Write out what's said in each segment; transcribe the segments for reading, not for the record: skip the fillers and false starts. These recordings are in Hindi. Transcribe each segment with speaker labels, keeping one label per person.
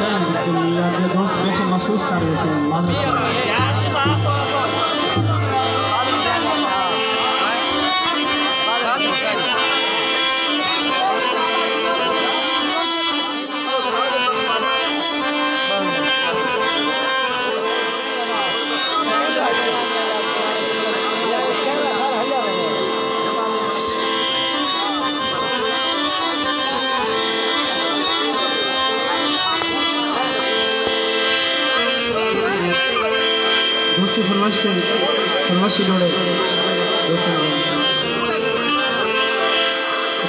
Speaker 1: अपने दोस्त बैठे महसूस कर रहे थे मालूम चला। दूसरी फरमाइश जोड़े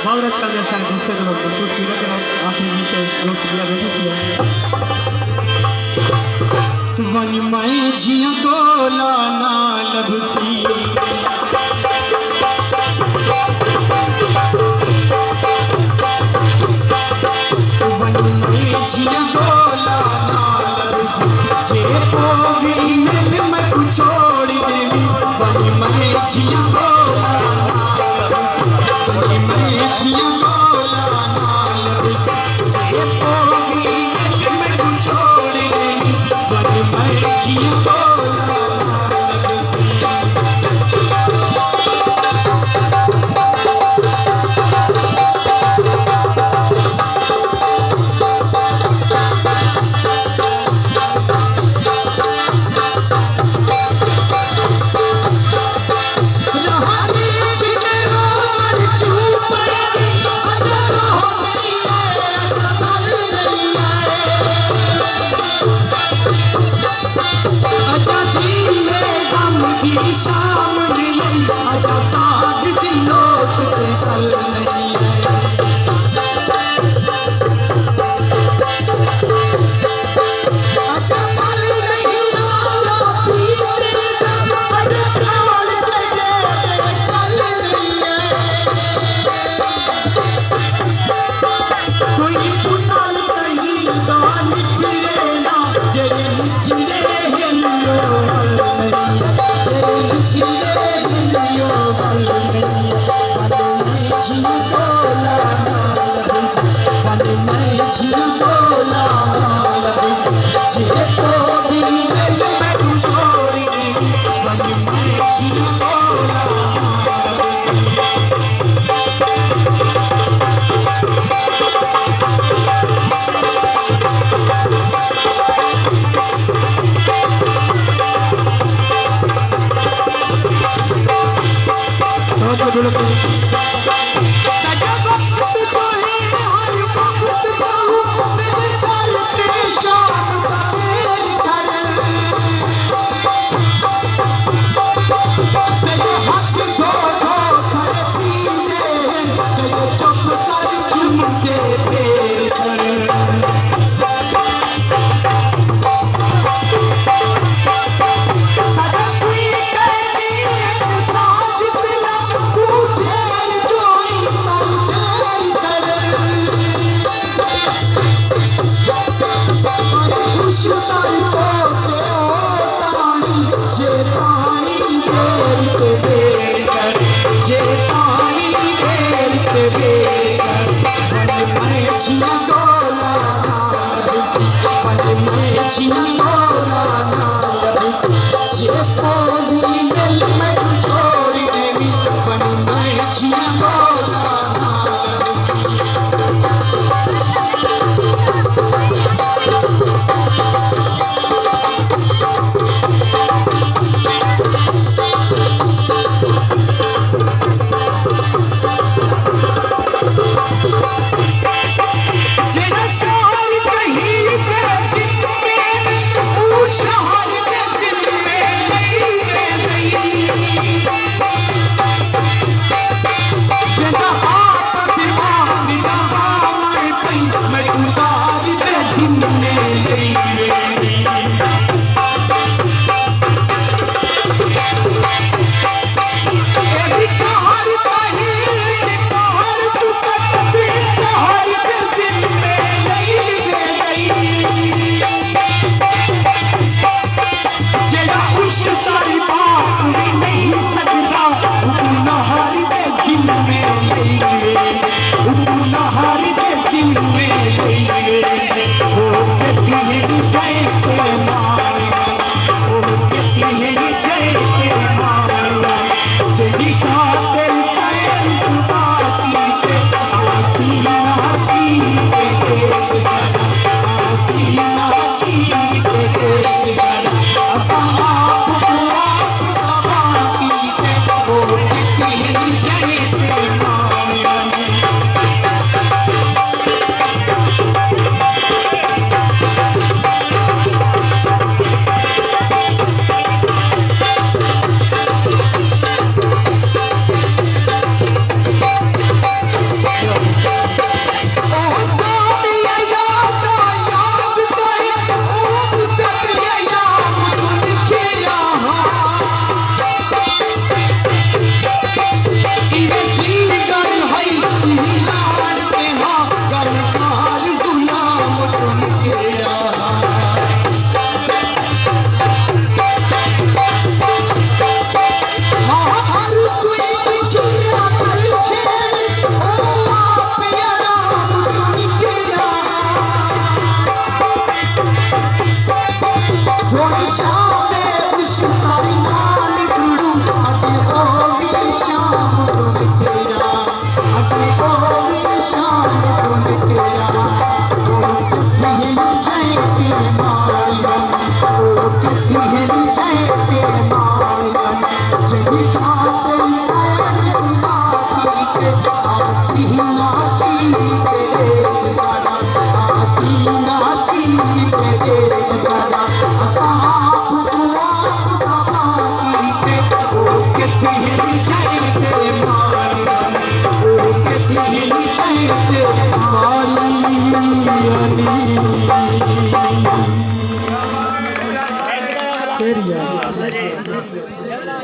Speaker 1: बहुत अच्छा गया सारे दूसरे को लोग महसूस किया कि आखिरी गीत दोस्त बिया बैठी थी वन मैं जिया गोला ना लबसी वन मैं जिया गोला ना लबसी जे पोगी में छोड़ देवी बनी मैं जिया गोला बनी मैं जिया गोला जे पोगी में छोड़ देवी बनी मैं जिया गोला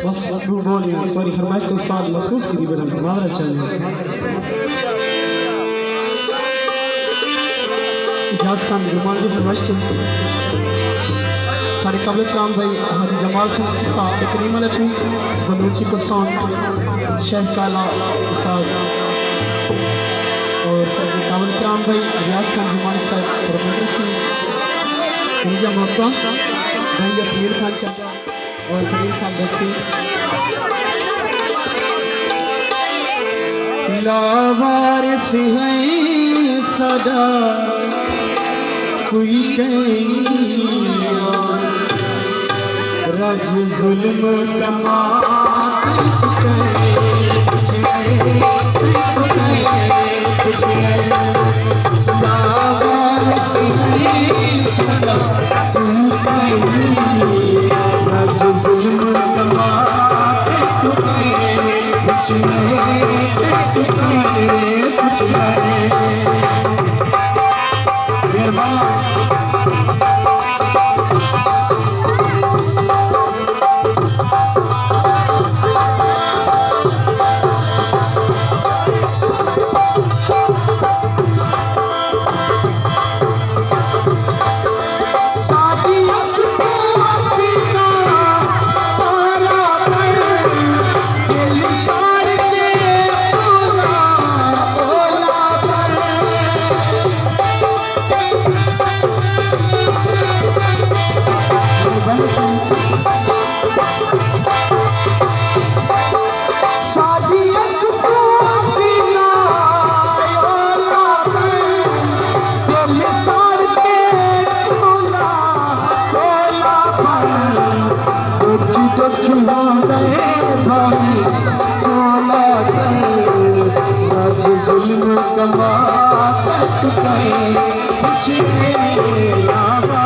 Speaker 1: बस तू बोल तुम्हारी फरमाइश तो उस्ताद महसूस की बेटा मादरा चाहिए इजाज खान रुमान की फरमाइश थी सारे काबिल राम भाई हाजी जमाल खान उस्ताद करीम अल तू बलूची को सॉन्ग शेख काला उस्ताद और सारे काबिल राम भाई रियाज खान जुमान साहब प्रोफेसर सिंह मुझे मोहब्बा भाई यस्मीर खान चंदा और खलील खान बस्ती लावारिस है सदा कोई कहीं रज जुल्म कमा कुछ नहीं लावारिस है सदा कोई कहीं रज जुल्म कमा कुछ नहीं जुल्म कमा कुछ लावा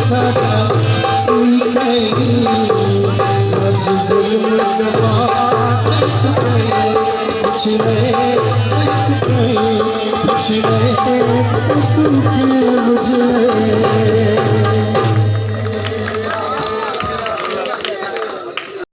Speaker 1: सदा रज जुल्म कमा कुछ कुछ नहीं